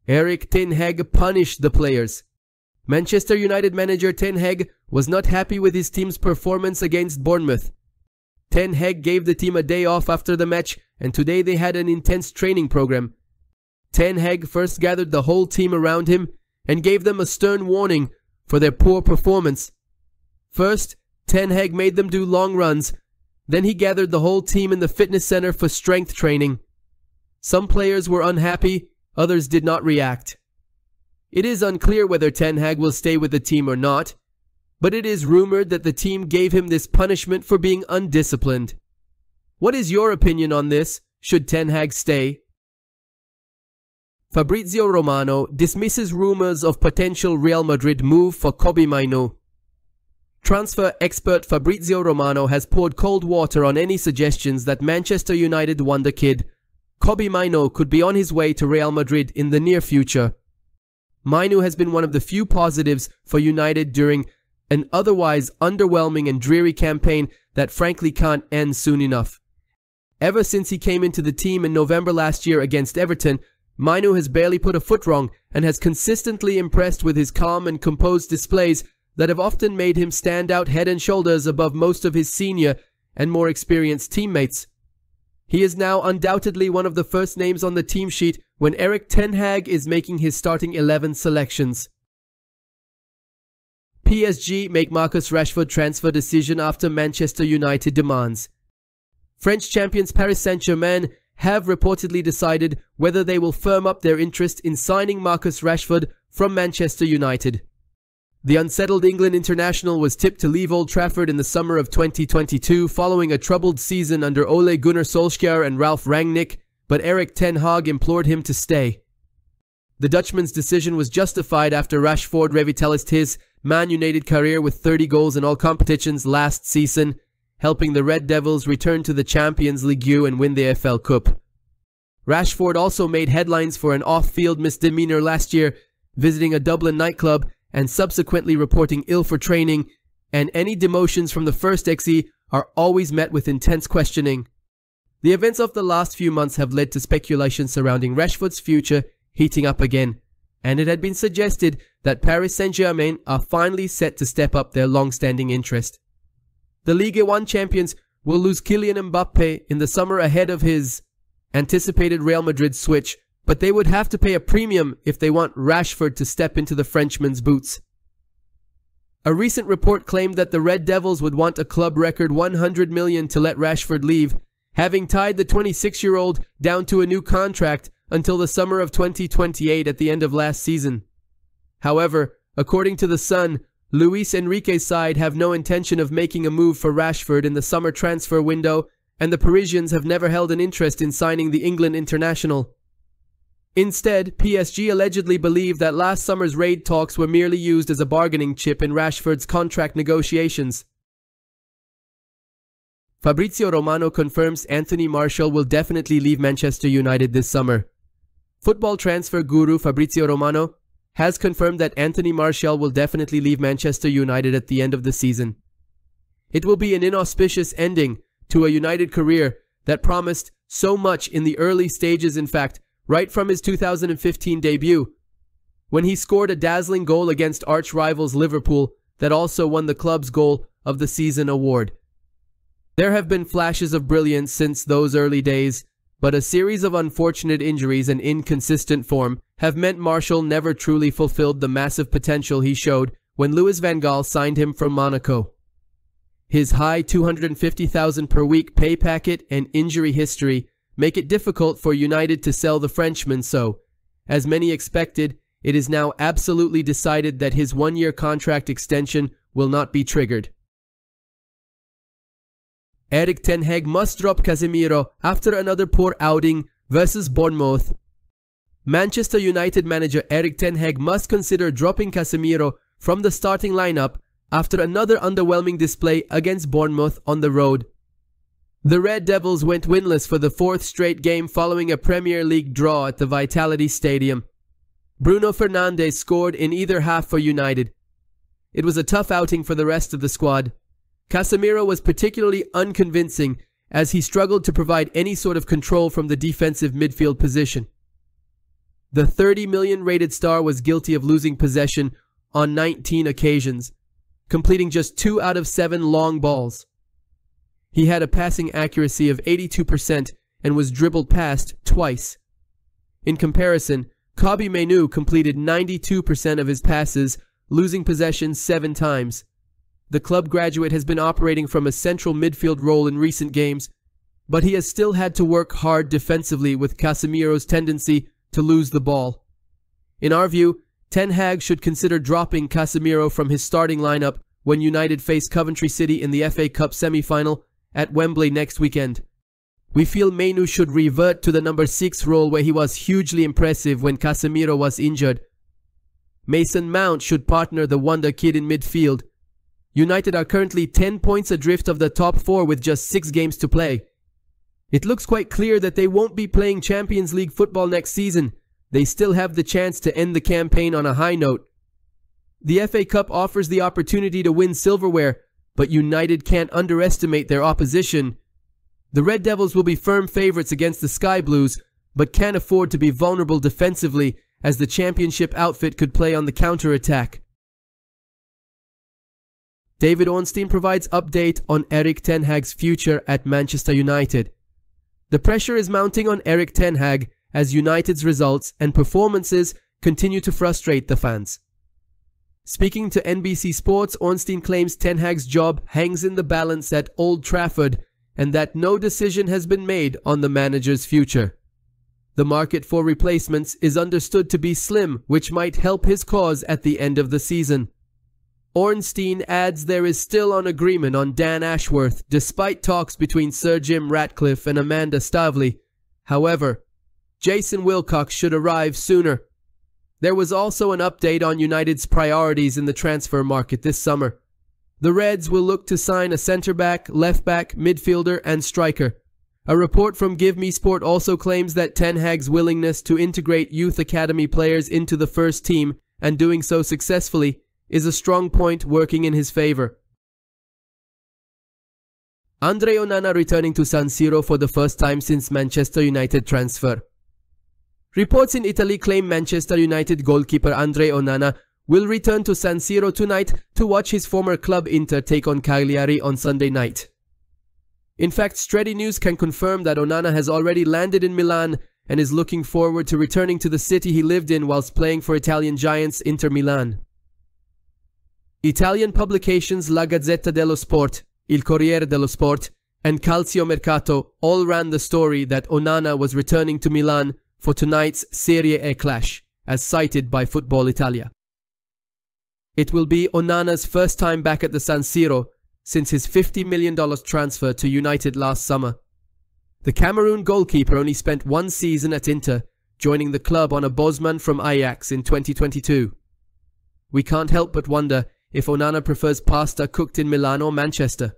Erik Ten Hag punished the players. Manchester United manager Ten Hag was not happy with his team's performance against Bournemouth. Ten Hag gave the team a day off after the match, and today they had an intense training program. Ten Hag first gathered the whole team around him and gave them a stern warning for their poor performance. First, Ten Hag made them do long runs. Then he gathered the whole team in the fitness center for strength training. Some players were unhappy, others did not react. It is unclear whether Ten Hag will stay with the team or not, but it is rumored that the team gave him this punishment for being undisciplined. What is your opinion on this? Should Ten Hag stay? Fabrizio Romano dismisses rumors of potential Real Madrid move for Kobbie Mainoo. Transfer expert Fabrizio Romano has poured cold water on any suggestions that Manchester United wonder kid Kobbie Mainoo could be on his way to Real Madrid in the near future. Mainoo has been one of the few positives for United during an otherwise underwhelming and dreary campaign that frankly can't end soon enough. Ever since he came into the team in November last year against Everton, Mainoo has barely put a foot wrong and has consistently impressed with his calm and composed displays that have often made him stand out head and shoulders above most of his senior and more experienced teammates. He is now undoubtedly one of the first names on the team sheet when Erik Ten Hag is making his starting 11 selections. PSG make Marcus Rashford transfer decision after Manchester United demands. French champions Paris Saint-Germain have reportedly decided whether they will firm up their interest in signing Marcus Rashford from Manchester United. The unsettled England international was tipped to leave Old Trafford in the summer of 2022 following a troubled season under Ole Gunnar Solskjaer and Ralf Rangnick, but Erik Ten Hag implored him to stay. The Dutchman's decision was justified after Rashford revitalized his Man United career with 30 goals in all competitions last season, helping the Red Devils return to the Champions League and win the FL Cup. Rashford also made headlines for an off-field misdemeanor last year, visiting a Dublin nightclub and subsequently reporting ill for training, and any demotions from the first XE are always met with intense questioning. The events of the last few months have led to speculation surrounding Rashford's future heating up again, and it had been suggested that Paris Saint-Germain are finally set to step up their long-standing interest. The Ligue 1 champions will lose Kylian Mbappe in the summer ahead of his anticipated Real Madrid switch, but they would have to pay a premium if they want Rashford to step into the Frenchman's boots. A recent report claimed that the Red Devils would want a club record $100 million to let Rashford leave, having tied the 26-year-old down to a new contract until the summer of 2028 at the end of last season. However, according to The Sun, Luis Enrique's side have no intention of making a move for Rashford in the summer transfer window, and the Parisians have never held an interest in signing the England international. Instead, PSG allegedly believe that last summer's raid talks were merely used as a bargaining chip in Rashford's contract negotiations. Fabrizio Romano confirms Anthony Martial will definitely leave Manchester United this summer. Football transfer guru Fabrizio Romano has confirmed that Anthony Martial will definitely leave Manchester United at the end of the season. It will be an inauspicious ending to a United career that promised so much in the early stages, in fact, right from his 2015 debut, when he scored a dazzling goal against arch-rivals Liverpool that also won the club's Goal of the Season award. There have been flashes of brilliance since those early days, but a series of unfortunate injuries and inconsistent form have meant Martial never truly fulfilled the massive potential he showed when Louis van Gaal signed him from Monaco. His high $250,000 per week pay packet and injury history make it difficult for United to sell the Frenchman, so, as many expected, it is now absolutely decided that his one-year contract extension will not be triggered. Erik Ten Hag must drop Casemiro after another poor outing versus Bournemouth. Manchester United manager Erik Ten Hag must consider dropping Casemiro from the starting lineup after another underwhelming display against Bournemouth on the road. The Red Devils went winless for the fourth straight game following a Premier League draw at the Vitality Stadium. Bruno Fernandes scored in either half for United. It was a tough outing for the rest of the squad. Casemiro was particularly unconvincing as he struggled to provide any sort of control from the defensive midfield position. The 30 million rated star was guilty of losing possession on 19 occasions, completing just 2 out of 7 long balls. He had a passing accuracy of 82% and was dribbled past twice. In comparison, Kobbie Mainoo completed 92% of his passes, losing possession 7 times. The club graduate has been operating from a central midfield role in recent games, but he has still had to work hard defensively with Casemiro's tendency to lose the ball. In our view, Ten Hag should consider dropping Casemiro from his starting lineup when United face Coventry City in the FA Cup semi-final at Wembley next weekend. We feel Mainoo should revert to the number 6 role where he was hugely impressive when Casemiro was injured. Mason Mount should partner the wonder kid in midfield. United are currently 10 points adrift of the top 4 with just 6 games to play. It looks quite clear that they won't be playing Champions League football next season. They still have the chance to end the campaign on a high note. The FA Cup offers the opportunity to win silverware, but United can't underestimate their opposition. The Red Devils will be firm favourites against the Sky Blues, but can't afford to be vulnerable defensively, as the championship outfit could play on the counter-attack. David Ornstein provides update on Erik Ten Hag's future at Manchester United. The pressure is mounting on Erik Ten Hag as United's results and performances continue to frustrate the fans. Speaking to NBC Sports, Ornstein claims Ten Hag's job hangs in the balance at Old Trafford and that no decision has been made on the manager's future. The market for replacements is understood to be slim, which might help his cause at the end of the season. Ornstein adds there is still an agreement on Dan Ashworth, despite talks between Sir Jim Ratcliffe and Amanda Stavely. However, Jason Wilcox should arrive sooner. There was also an update on United's priorities in the transfer market this summer. The Reds will look to sign a centre-back, left-back, midfielder and striker. A report from Give Me Sport also claims that Ten Hag's willingness to integrate youth academy players into the first team, and doing so successfully, is a strong point working in his favour. Andre Onana returning to San Siro for the first time since Manchester United transfer. Reports in Italy claim Manchester United goalkeeper Andre Onana will return to San Siro tonight to watch his former club Inter take on Cagliari on Sunday night. In fact, Stretty News can confirm that Onana has already landed in Milan and is looking forward to returning to the city he lived in whilst playing for Italian giants Inter Milan. Italian publications La Gazzetta dello Sport, Il Corriere dello Sport, and Calcio Mercato all ran the story that Onana was returning to Milan for tonight's Serie A clash, as cited by Football Italia. It will be Onana's first time back at the San Siro since his $50 million transfer to United last summer. The Cameroon goalkeeper only spent 1 season at Inter, joining the club on a Bosman from Ajax in 2022. We can't help but wonder if Onana prefers pasta cooked in Milan or Manchester.